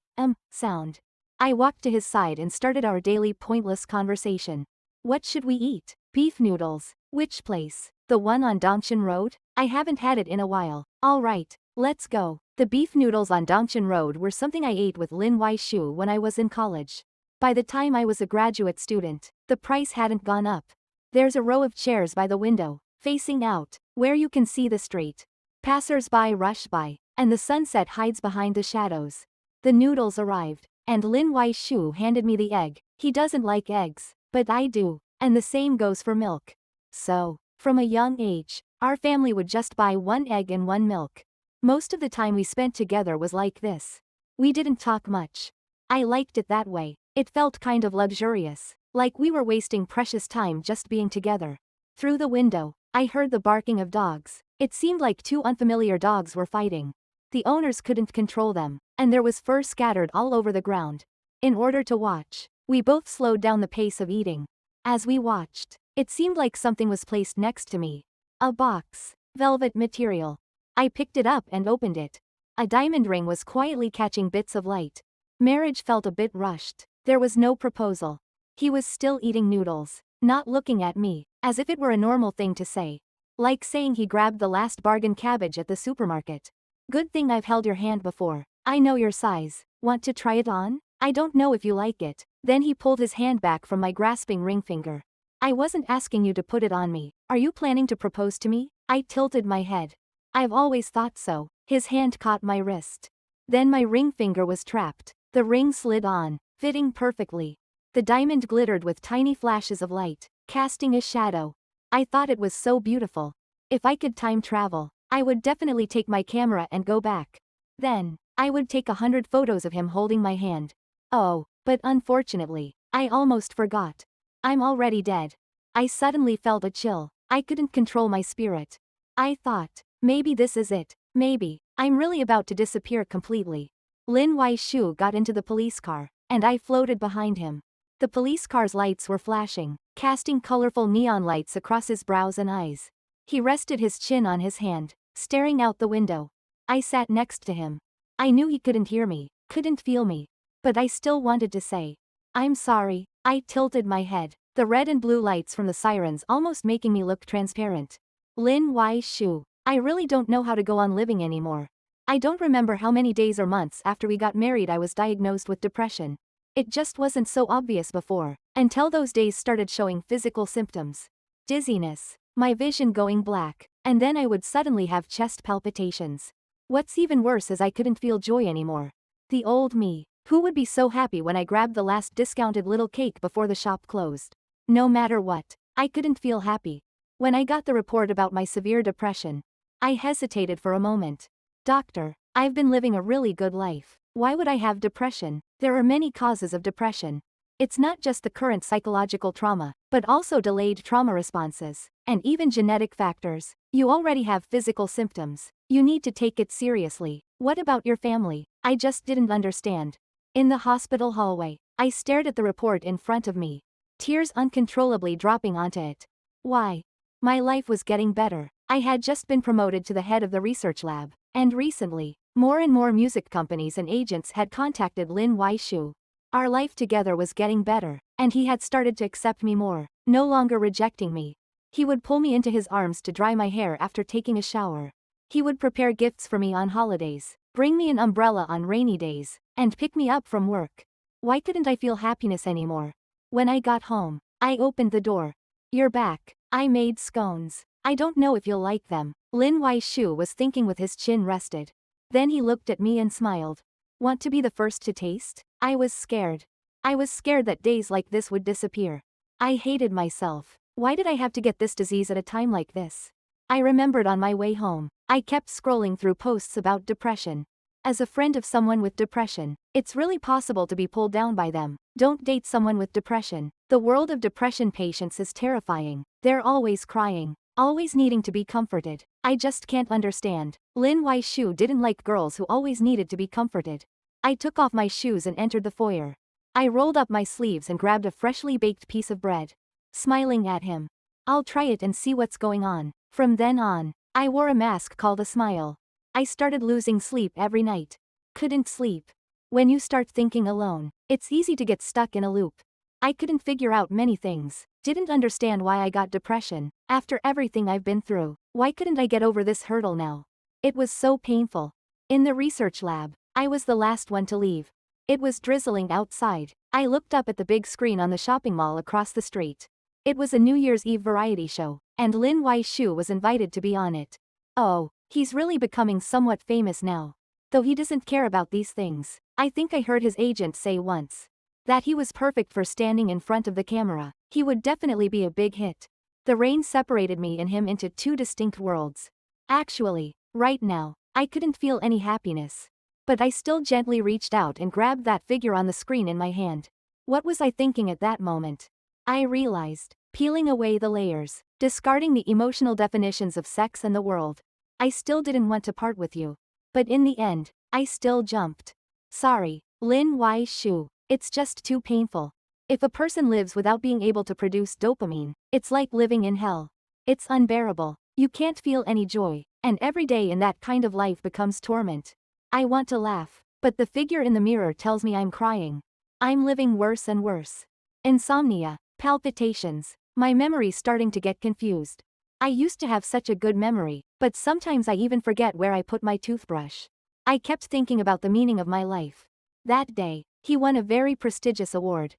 sound. I walked to his side and started our daily pointless conversation. What should we eat? Beef noodles. Which place? The one on Dongshan Road? I haven't had it in a while. All right, let's go. The beef noodles on Dongshan Road were something I ate with Lin Y Shu when I was in college. By the time I was a graduate student, the price hadn't gone up. There's a row of chairs by the window, facing out, where you can see the street. Passers-by rush by, and the sunset hides behind the shadows. The noodles arrived, and Lin Y Shu handed me the egg. He doesn't like eggs, but I do, and the same goes for milk. So, from a young age, our family would just buy 1 egg and 1 milk. Most of the time we spent together was like this. We didn't talk much. I liked it that way. It felt kind of luxurious, like we were wasting precious time just being together. Through the window, I heard the barking of dogs. It seemed like 2 unfamiliar dogs were fighting. The owners couldn't control them, and there was fur scattered all over the ground. In order to watch, we both slowed down the pace of eating. As we watched, it seemed like something was placed next to me. A box. Velvet material. I picked it up and opened it. A diamond ring was quietly catching bits of light. Marriage felt a bit rushed. There was no proposal. He was still eating noodles, not looking at me, as if it were a normal thing to say. Like saying he grabbed the last bargain cabbage at the supermarket. Good thing I've held your hand before. I know your size. Want to try it on? I don't know if you like it. Then he pulled his hand back from my grasping ring finger. I wasn't asking you to put it on me. Are you planning to propose to me? I tilted my head. I've always thought so. His hand caught my wrist. Then my ring finger was trapped. The ring slid on, fitting perfectly. The diamond glittered with tiny flashes of light, casting a shadow. I thought it was so beautiful. If I could time travel, I would definitely take my camera and go back. Then, I would take 100 photos of him holding my hand. Oh, but unfortunately, I almost forgot. I'm already dead. I suddenly felt a chill. I couldn't control my spirit. I thought, maybe this is it. Maybe, I'm really about to disappear completely. Lin Y Shu got into the police car, and I floated behind him. The police car's lights were flashing, casting colorful neon lights across his brows and eyes. He rested his chin on his hand, staring out the window. I sat next to him. I knew he couldn't hear me, couldn't feel me. But I still wanted to say, I'm sorry. I tilted my head, the red and blue lights from the sirens almost making me look transparent. Lin Y Shu, I really don't know how to go on living anymore. I don't remember how many days or months after we got married I was diagnosed with depression. It just wasn't so obvious before, until those days started showing physical symptoms. Dizziness, my vision going black, and then I would suddenly have chest palpitations. What's even worse is I couldn't feel joy anymore. The old me, who would be so happy when I grabbed the last discounted little cake before the shop closed. No matter what, I couldn't feel happy. When I got the report about my severe depression, I hesitated for a moment. Doctor, I've been living a really good life. Why would I have depression? There are many causes of depression. It's not just the current psychological trauma, but also delayed trauma responses, and even genetic factors. You already have physical symptoms. You need to take it seriously. What about your family? I just didn't understand. In the hospital hallway, I stared at the report in front of me, tears uncontrollably dropping onto it. Why? My life was getting better. I had just been promoted to the head of the research lab, and recently, more and more music companies and agents had contacted Lin Waishu. Our life together was getting better, and he had started to accept me more, no longer rejecting me. He would pull me into his arms to dry my hair after taking a shower. He would prepare gifts for me on holidays, bring me an umbrella on rainy days, and pick me up from work. Why couldn't I feel happiness anymore? When I got home, I opened the door. You're back. I made scones. I don't know if you'll like them. Lin Waishu was thinking with his chin rested. Then he looked at me and smiled. Want to be the first to taste? I was scared. I was scared that days like this would disappear. I hated myself. Why did I have to get this disease at a time like this? I remembered on my way home, I kept scrolling through posts about depression. As a friend of someone with depression, it's really possible to be pulled down by them. Don't date someone with depression. The world of depression patients is terrifying. They're always crying, always needing to be comforted. I just can't understand. Lin Waishu didn't like girls who always needed to be comforted. I took off my shoes and entered the foyer. I rolled up my sleeves and grabbed a freshly baked piece of bread. Smiling at him. I'll try it and see what's going on. From then on, I wore a mask called a smile. I started losing sleep every night. Couldn't sleep. When you start thinking alone, it's easy to get stuck in a loop. I couldn't figure out many things. Didn't understand why I got depression. After everything I've been through, why couldn't I get over this hurdle now? It was so painful. In the research lab, I was the last one to leave. It was drizzling outside. I looked up at the big screen on the shopping mall across the street. It was a New Year's Eve variety show, and Lin Waishu was invited to be on it. Oh, he's really becoming somewhat famous now. Though he doesn't care about these things. I think I heard his agent say once that he was perfect for standing in front of the camera. He would definitely be a big hit. The rain separated me and him into two distinct worlds. Actually, right now, I couldn't feel any happiness. But I still gently reached out and grabbed that figure on the screen in my hand. What was I thinking at that moment? I realized, peeling away the layers, discarding the emotional definitions of sex and the world. I still didn't want to part with you. But in the end, I still jumped. Sorry, Lin Waishu. It's just too painful. If a person lives without being able to produce dopamine, it's like living in hell. It's unbearable. You can't feel any joy, and every day in that kind of life becomes torment. I want to laugh, but the figure in the mirror tells me I'm crying. I'm living worse and worse. Insomnia, palpitations, my memory's starting to get confused. I used to have such a good memory, but sometimes I even forget where I put my toothbrush. I kept thinking about the meaning of my life. That day, he won a very prestigious award.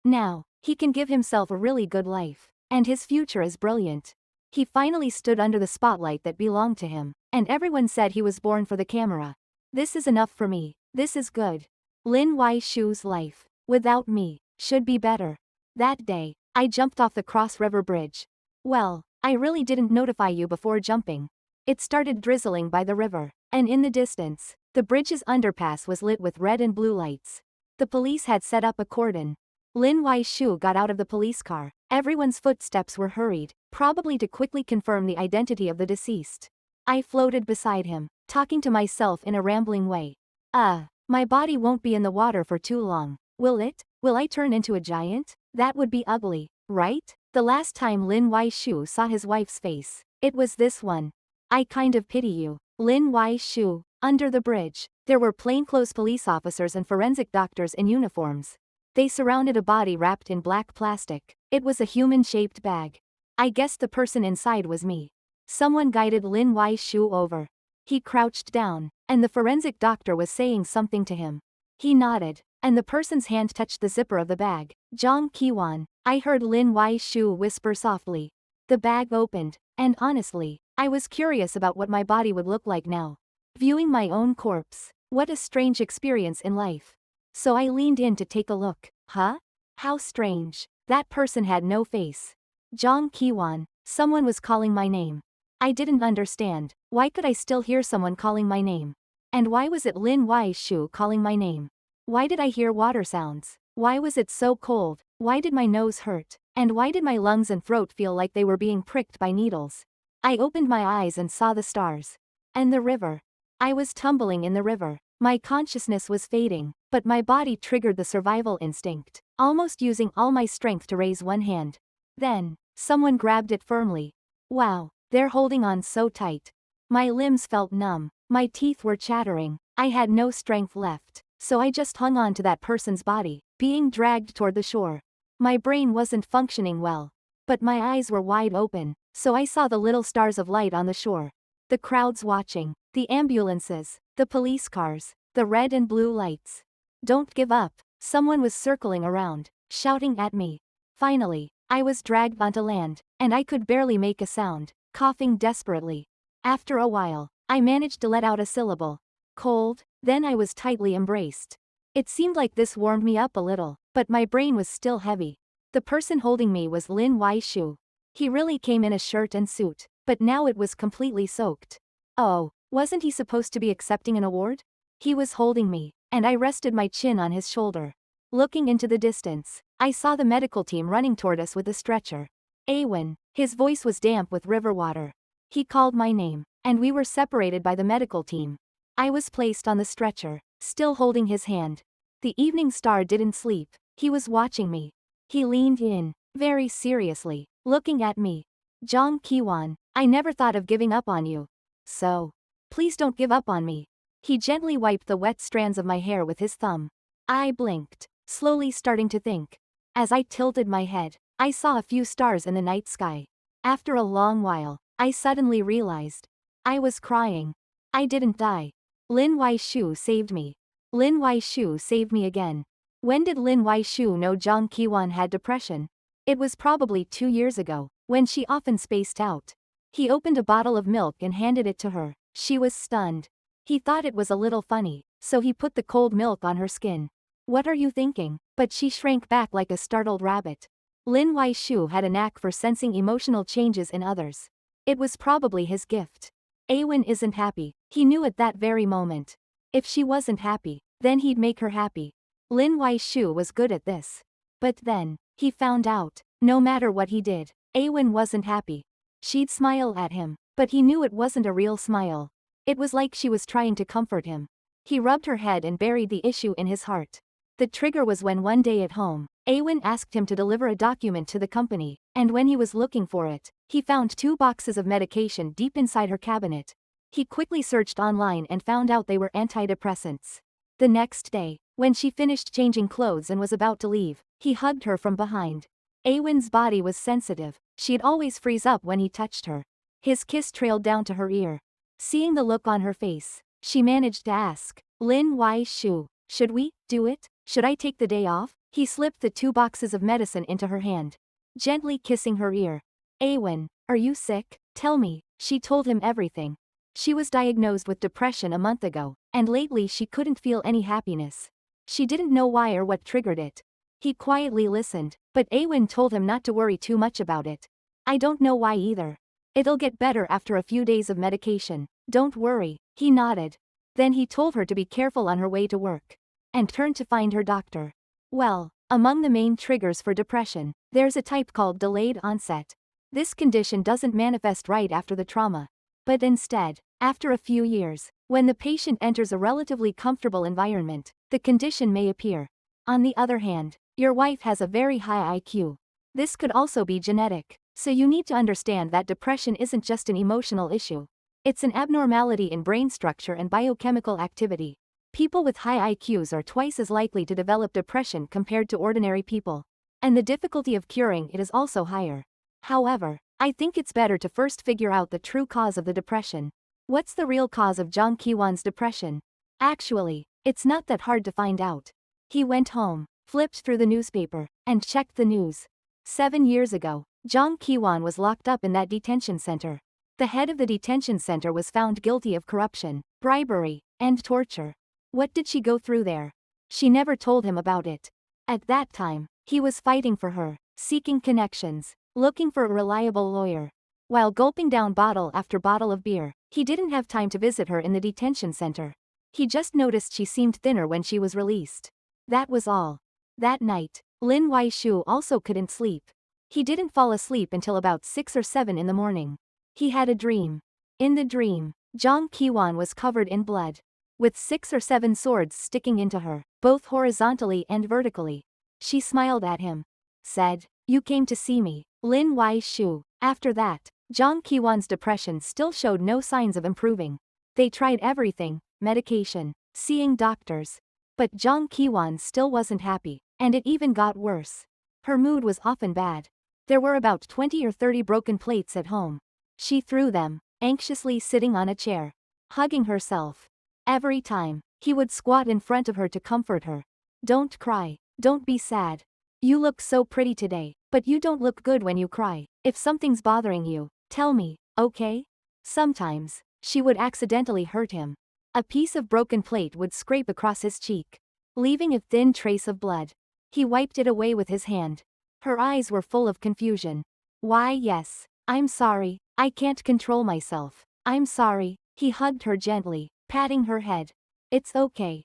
Now, he can give himself a really good life, and his future is brilliant. He finally stood under the spotlight that belonged to him, and everyone said he was born for the camera. This is enough for me. This is good. Lin Waishu's life, without me, should be better. That day, I jumped off the Cross River Bridge. Well, I really didn't notify you before jumping. It started drizzling by the river, and in the distance, the bridge's underpass was lit with red and blue lights. The police had set up a cordon. Lin Waishu got out of the police car. Everyone's footsteps were hurried, probably to quickly confirm the identity of the deceased. I floated beside him, talking to myself in a rambling way. My body won't be in the water for too long, will it? Will I turn into a giant? That would be ugly, right? The last time Lin Waishu saw his wife's face, it was this one. I kind of pity you. Lin Waishu. Under the bridge, there were plainclothes police officers and forensic doctors in uniforms. They surrounded a body wrapped in black plastic. It was a human-shaped bag. I guess the person inside was me. Someone guided Lin Waishu over. He crouched down, and the forensic doctor was saying something to him. He nodded, and the person's hand touched the zipper of the bag. Zhang Qiwan, I heard Lin Waishu whisper softly. The bag opened, and honestly, I was curious about what my body would look like now. Viewing my own corpse. What a strange experience in life. So I leaned in to take a look. Huh? How strange. That person had no face. Zhang Qiwan, someone was calling my name. I didn't understand. Why could I still hear someone calling my name? And why was it Lin Wai's shoe calling my name? Why did I hear water sounds? Why was it so cold? Why did my nose hurt? And why did my lungs and throat feel like they were being pricked by needles? I opened my eyes and saw the stars. And the river. I was tumbling in the river. My consciousness was fading, but my body triggered the survival instinct, almost using all my strength to raise one hand. Then, someone grabbed it firmly. Wow, they're holding on so tight. My limbs felt numb, my teeth were chattering, I had no strength left, so I just hung on to that person's body, being dragged toward the shore. My brain wasn't functioning well, but my eyes were wide open, so I saw the little stars of light on the shore. The crowds watching, the ambulances, the police cars, the red and blue lights. Don't give up, someone was circling around, shouting at me. Finally, I was dragged onto land, and I could barely make a sound, coughing desperately. After a while, I managed to let out a syllable. Cold, then I was tightly embraced. It seemed like this warmed me up a little, but my brain was still heavy. The person holding me was Lin Wai-shu. He really came in a shirt and suit, but now it was completely soaked. Oh, wasn't he supposed to be accepting an award? He was holding me, and I rested my chin on his shoulder. Looking into the distance, I saw the medical team running toward us with a stretcher. Awen, his voice was damp with river water. He called my name, and we were separated by the medical team. I was placed on the stretcher, still holding his hand. The evening star didn't sleep, he was watching me. He leaned in, very seriously, looking at me. Jong Ki-won, I never thought of giving up on you. So, please don't give up on me. He gently wiped the wet strands of my hair with his thumb. I blinked, slowly starting to think. As I tilted my head, I saw a few stars in the night sky. After a long while, I suddenly realized. I was crying. I didn't die. Lin Wai-shu saved me. Lin Wai-shu saved me again. When did Lin Wai-shu know Jong Ki-won had depression? It was probably 2 years ago, when she often spaced out. He opened a bottle of milk and handed it to her. She was stunned. He thought it was a little funny, so he put the cold milk on her skin. What are you thinking? But she shrank back like a startled rabbit. Lin Wai-shu had a knack for sensing emotional changes in others. It was probably his gift. Awen isn't happy, he knew at that very moment. If she wasn't happy, then he'd make her happy. Lin Wai-shu was good at this. But then, he found out, no matter what he did, Awen wasn't happy. She'd smile at him, but he knew it wasn't a real smile. It was like she was trying to comfort him. He rubbed her head and buried the issue in his heart. The trigger was when one day at home, Awen asked him to deliver a document to the company, and when he was looking for it, he found 2 boxes of medication deep inside her cabinet. He quickly searched online and found out they were antidepressants. The next day, when she finished changing clothes and was about to leave, he hugged her from behind. Awen's body was sensitive, she'd always freeze up when he touched her. His kiss trailed down to her ear. Seeing the look on her face, she managed to ask, Lin Wai-shu, should we do it? Should I take the day off? He slipped the 2 boxes of medicine into her hand, gently kissing her ear. Awen, are you sick? Tell me. She told him everything. She was diagnosed with depression a month ago, and lately she couldn't feel any happiness. She didn't know why or what triggered it. He quietly listened, but Awen told him not to worry too much about it. I don't know why either. It'll get better after a few days of medication. Don't worry. He nodded. Then he told her to be careful on her way to work, and turned to find her doctor. Well, among the main triggers for depression, there's a type called delayed onset. This condition doesn't manifest right after the trauma, but instead, after a few years, when the patient enters a relatively comfortable environment, the condition may appear. On the other hand, your wife has a very high IQ. This could also be genetic, so you need to understand that depression isn't just an emotional issue. It's an abnormality in brain structure and biochemical activity. People with high IQs are twice as likely to develop depression compared to ordinary people. And the difficulty of curing it is also higher. However, I think it's better to first figure out the true cause of the depression. What's the real cause of Jong Ki-won's depression? Actually, it's not that hard to find out. He went home, flipped through the newspaper, and checked the news. 7 years ago, Jong Ki-won was locked up in that detention center. The head of the detention center was found guilty of corruption, bribery, and torture. What did she go through there? She never told him about it. At that time, he was fighting for her, seeking connections, looking for a reliable lawyer. while gulping down bottle after bottle of beer. He didn't have time to visit her in the detention center. He just noticed she seemed thinner when she was released. That was all. That night, Lin Wai-shu also couldn't sleep. He didn't fall asleep until about 6 or 7 in the morning. He had a dream. In the dream, Jang Ki-won was covered in blood, with 6 or 7 swords sticking into her, both horizontally and vertically. She smiled at him. Said, "You came to see me, Lin Wai-shu." After that, Jang Ki-won's depression still showed no signs of improving. They tried everything, medication, seeing doctors. But Jang Ki-won still wasn't happy, and it even got worse. Her mood was often bad. There were about 20 or 30 broken plates at home. She threw them, anxiously sitting on a chair, hugging herself. Every time, he would squat in front of her to comfort her. "Don't cry, don't be sad. You look so pretty today, but you don't look good when you cry. If something's bothering you, tell me, okay?" Sometimes, she would accidentally hurt him. A piece of broken plate would scrape across his cheek, leaving a thin trace of blood. He wiped it away with his hand. Her eyes were full of confusion. "Why, yes, I'm sorry, I can't control myself. I'm sorry." He hugged her gently, patting her head. It's okay,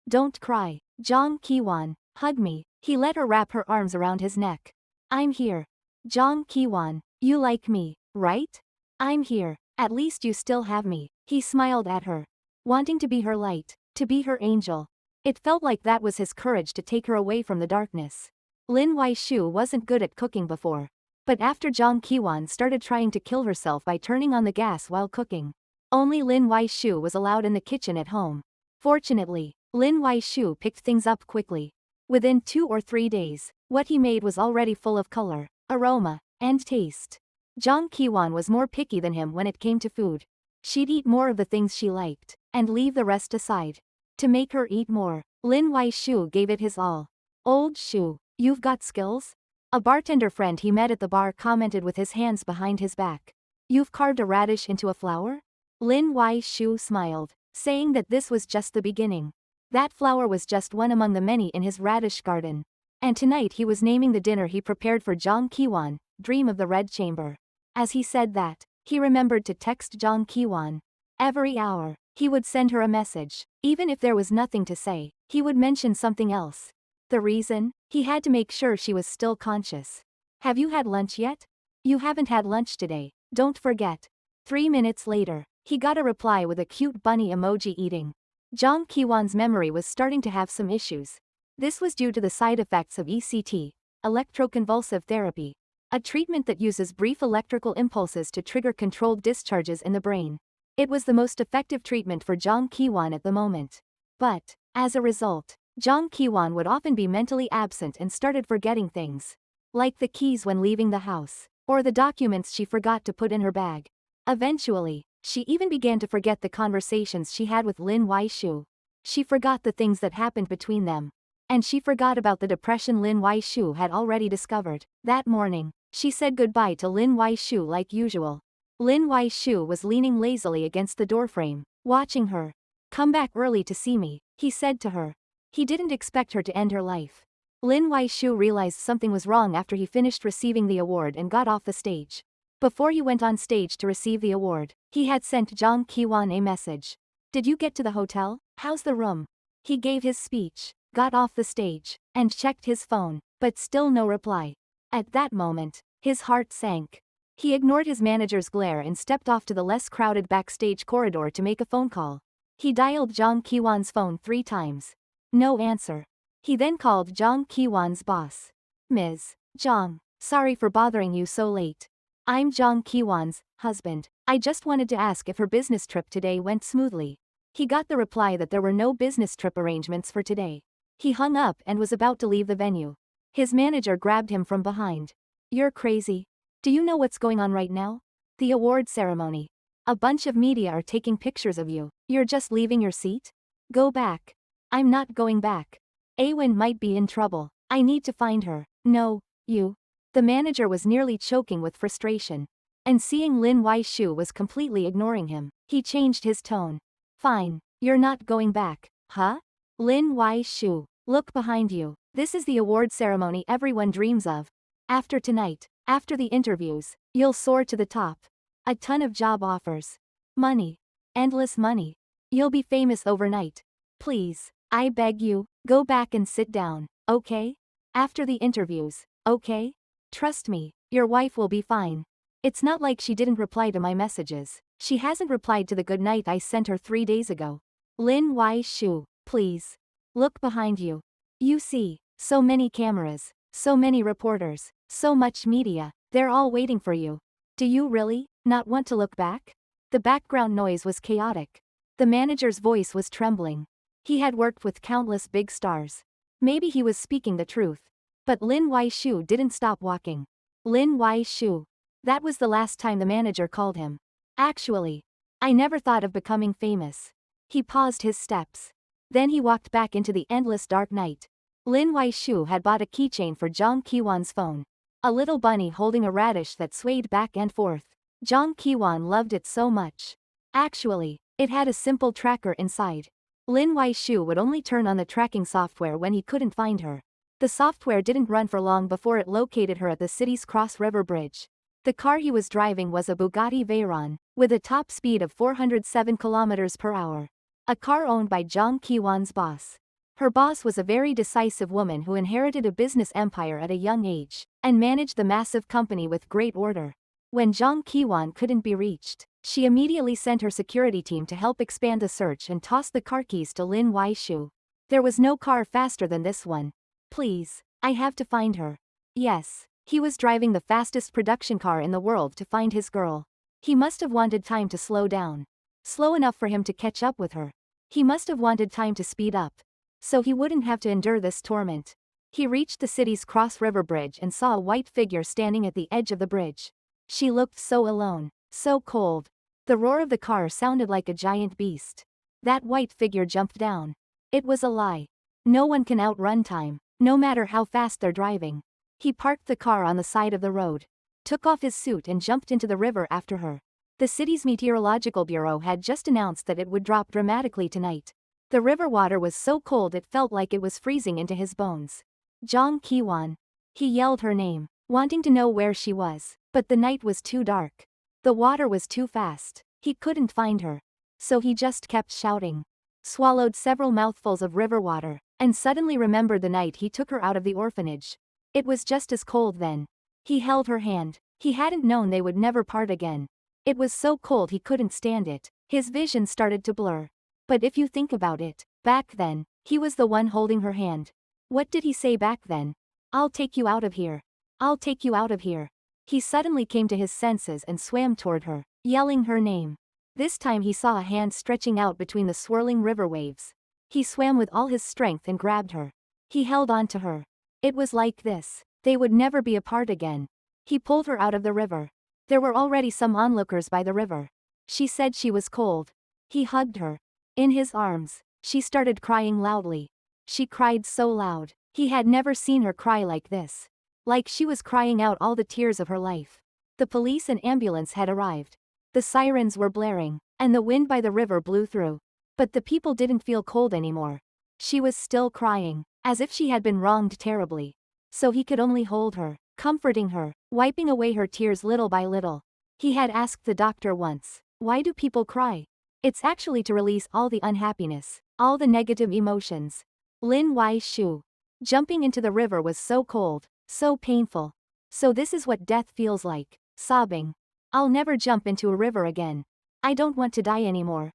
don't cry. Jang Ki-won, hug me." He let her wrap her arms around his neck. "I'm here. Jang Ki-won, you like me, right? I'm here, at least you still have me." He smiled at her, wanting to be her light, to be her angel. It felt like that was his courage to take her away from the darkness. Lin Wai-shu wasn't good at cooking before. But after Jang Ki-won started trying to kill herself by turning on the gas while cooking, only Lin Wai-shu was allowed in the kitchen at home. Fortunately, Lin Wai-shu picked things up quickly. Within 2 or 3 days, what he made was already full of color, aroma, and taste. Jang Ki-won was more picky than him when it came to food. She'd eat more of the things she liked, and leave the rest aside. To make her eat more, Lin Wai-shu gave it his all. "Old Shu, you've got skills?" A bartender friend he met at the bar commented with his hands behind his back. "You've carved a radish into a flower?" Lin Wai-shu smiled, saying that this was just the beginning. That flower was just one among the many in his radish garden. And tonight he was naming the dinner he prepared for Jang Ki-won, Dream of the Red Chamber. As he said that, he remembered to text Jang Ki-won. Every hour, he would send her a message. Even if there was nothing to say, he would mention something else. The reason? He had to make sure she was still conscious. "Have you had lunch yet? You haven't had lunch today, don't forget." 3 minutes later, he got a reply with a cute bunny emoji eating. Jang Ki-won's memory was starting to have some issues. This was due to the side effects of ECT, electroconvulsive therapy, a treatment that uses brief electrical impulses to trigger controlled discharges in the brain. It was the most effective treatment for Jang Ki-won at the moment. But, as a result, Jang Ki-won would often be mentally absent and started forgetting things, like the keys when leaving the house, or the documents she forgot to put in her bag. Eventually, she even began to forget the conversations she had with Lin Wai-shu. She forgot the things that happened between them. And she forgot about the depression Lin Wai-shu had already discovered. That morning, she said goodbye to Lin Wai-shu like usual. Lin Wai-shu was leaning lazily against the doorframe, watching her. "Come back early to see me," he said to her. He didn't expect her to end her life. Lin Wai-shu realized something was wrong after he finished receiving the award and got off the stage. Before he went on stage to receive the award, he had sent Jang Ki-won a message. "Did you get to the hotel? How's the room?" He gave his speech, got off the stage, and checked his phone, but still no reply. At that moment, his heart sank. He ignored his manager's glare and stepped off to the less crowded backstage corridor to make a phone call. He dialed Jang Ki-won's phone 3 times. No answer. He then called Jang Ki-won's boss. "Ms. Jang, sorry for bothering you so late. I'm Jang Ki-won's husband. I just wanted to ask if her business trip today went smoothly." He got the reply that there were no business trip arrangements for today. He hung up and was about to leave the venue. His manager grabbed him from behind. "You're crazy. Do you know what's going on right now? The award ceremony. A bunch of media are taking pictures of you. You're just leaving your seat? Go back." "I'm not going back. Awen might be in trouble. I need to find her." "No, you." The manager was nearly choking with frustration. And seeing Lin Wai-shu was completely ignoring him, he changed his tone. "Fine, you're not going back, huh? Lin Wai-shu, look behind you. This is the award ceremony everyone dreams of. After tonight, After the interviews, you'll soar to the top. A ton of job offers. Money. Endless money. You'll be famous overnight. Please, I beg you, go back and sit down, okay? After the interviews, okay? Trust me, your wife will be fine. It's not like she didn't reply to my messages. She hasn't replied to the good night I sent her 3 days ago. Lin Wai Shu, please. Look behind you. You see, so many cameras, so many reporters, so much media, they're all waiting for you. Do you really not want to look back? The background noise was chaotic. The manager's voice was trembling. He had worked with countless big stars. Maybe he was speaking the truth. But Lin Wai Shu didn't stop walking. Lin Wai Shu. That was the last time the manager called him. Actually, I never thought of becoming famous. He paused his steps. Then he walked back into the endless dark night. Lin Wai Shu had bought a keychain for Zhang Qiwan's phone. A little bunny holding a radish that swayed back and forth. Zhang Qiwan loved it so much. Actually, it had a simple tracker inside. Lin Wai Shu would only turn on the tracking software when he couldn't find her. The software didn't run for long before it located her at the city's Cross River Bridge. The car he was driving was a Bugatti Veyron, with a top speed of 407 kilometers per hour. A car owned by Zhang Qiwan's boss. Her boss was a very decisive woman who inherited a business empire at a young age, and managed the massive company with great order. When Zhang Qiwan couldn't be reached, she immediately sent her security team to help expand the search and tossed the car keys to Lin Wai Shu. There was no car faster than this one. Please, I have to find her. Yes, he was driving the fastest production car in the world to find his girl. He must have wanted time to slow down. Slow enough for him to catch up with her. He must have wanted time to speed up. So he wouldn't have to endure this torment. He reached the city's Cross River Bridge and saw a white figure standing at the edge of the bridge. She looked so alone, so cold. The roar of the car sounded like a giant beast. That white figure jumped down. It was a lie. No one can outrun time, no matter how fast they're driving. He parked the car on the side of the road, took off his suit and jumped into the river after her. The city's meteorological bureau had just announced that it would drop dramatically tonight. The river water was so cold it felt like it was freezing into his bones. Zhang Qiwan. He yelled her name, wanting to know where she was, but the night was too dark. The water was too fast. He couldn't find her. So he just kept shouting. Swallowed several mouthfuls of river water, and suddenly remembered the night he took her out of the orphanage. It was just as cold then. He held her hand. He hadn't known they would never part again. It was so cold he couldn't stand it. His vision started to blur. But if you think about it, back then, he was the one holding her hand. What did he say back then? I'll take you out of here. I'll take you out of here. He suddenly came to his senses and swam toward her, yelling her name. This time he saw a hand stretching out between the swirling river waves. He swam with all his strength and grabbed her. He held on to her. It was like this. They would never be apart again. He pulled her out of the river. There were already some onlookers by the river. She said she was cold. He hugged her. In his arms, she started crying loudly. She cried so loud. He had never seen her cry like this. Like she was crying out all the tears of her life. The police and ambulance had arrived. The sirens were blaring, and the wind by the river blew through. But the people didn't feel cold anymore. She was still crying, as if she had been wronged terribly. So he could only hold her, comforting her, wiping away her tears little by little. He had asked the doctor once, why do people cry? It's actually to release all the unhappiness, all the negative emotions. Lin Wai Shu. Jumping into the river was so cold, so painful. So this is what death feels like, sobbing. I'll never jump into a river again. I don't want to die anymore.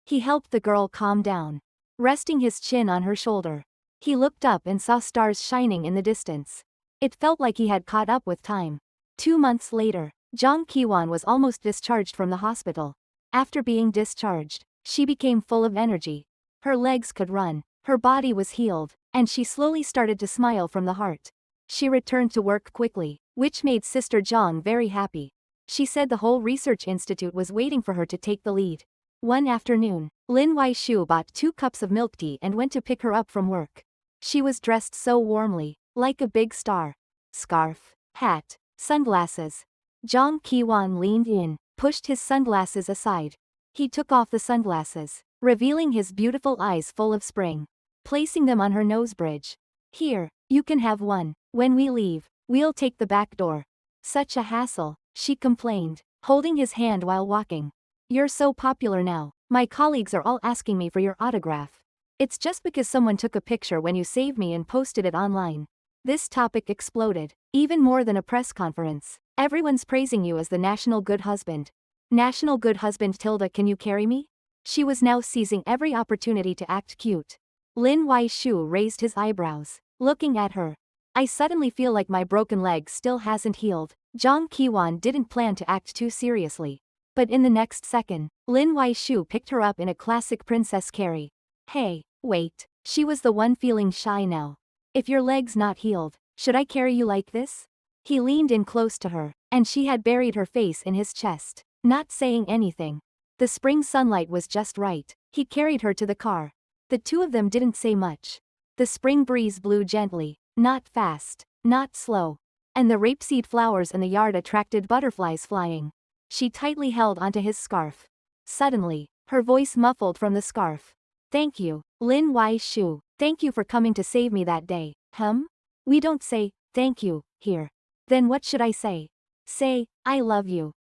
He helped the girl calm down. Resting his chin on her shoulder. He looked up and saw stars shining in the distance. It felt like he had caught up with time. 2 months later, Zhang Qiwan was almost discharged from the hospital. After being discharged, she became full of energy. Her legs could run, her body was healed, and she slowly started to smile from the heart. She returned to work quickly, which made Sister Zhang very happy. She said the whole research institute was waiting for her to take the lead. One afternoon, Lin Wai Shu bought 2 cups of milk tea and went to pick her up from work. She was dressed so warmly, like a big star. Scarf, hat, sunglasses. Zhang Qiwan leaned in, pushed his sunglasses aside. He took off the sunglasses, revealing his beautiful eyes full of spring. Placing them on her nose bridge. Here, you can have one. When we leave, we'll take the back door. Such a hassle, she complained, holding his hand while walking. You're so popular now. My colleagues are all asking me for your autograph. It's just because someone took a picture when you saved me and posted it online. This topic exploded, even more than a press conference. Everyone's praising you as the national good husband. National good husband Tilda, can you carry me? She was now seizing every opportunity to act cute. Lin Wai-shu raised his eyebrows, looking at her. I suddenly feel like my broken leg still hasn't healed. Zhang Qiwan didn't plan to act too seriously. But in the next second, Lin Wai-shu picked her up in a classic princess carry. Hey, wait, she was the one feeling shy now. If your leg's not healed, should I carry you like this? He leaned in close to her, and she had buried her face in his chest, not saying anything. The spring sunlight was just right. He carried her to the car. The two of them didn't say much. The spring breeze blew gently, not fast, not slow. And the rapeseed flowers in the yard attracted butterflies flying. She tightly held onto his scarf. Suddenly, her voice muffled from the scarf. Thank you, Lin Wai-shu. Thank you for coming to save me that day. We don't say, thank you, here. Then what should I say? Say, I love you.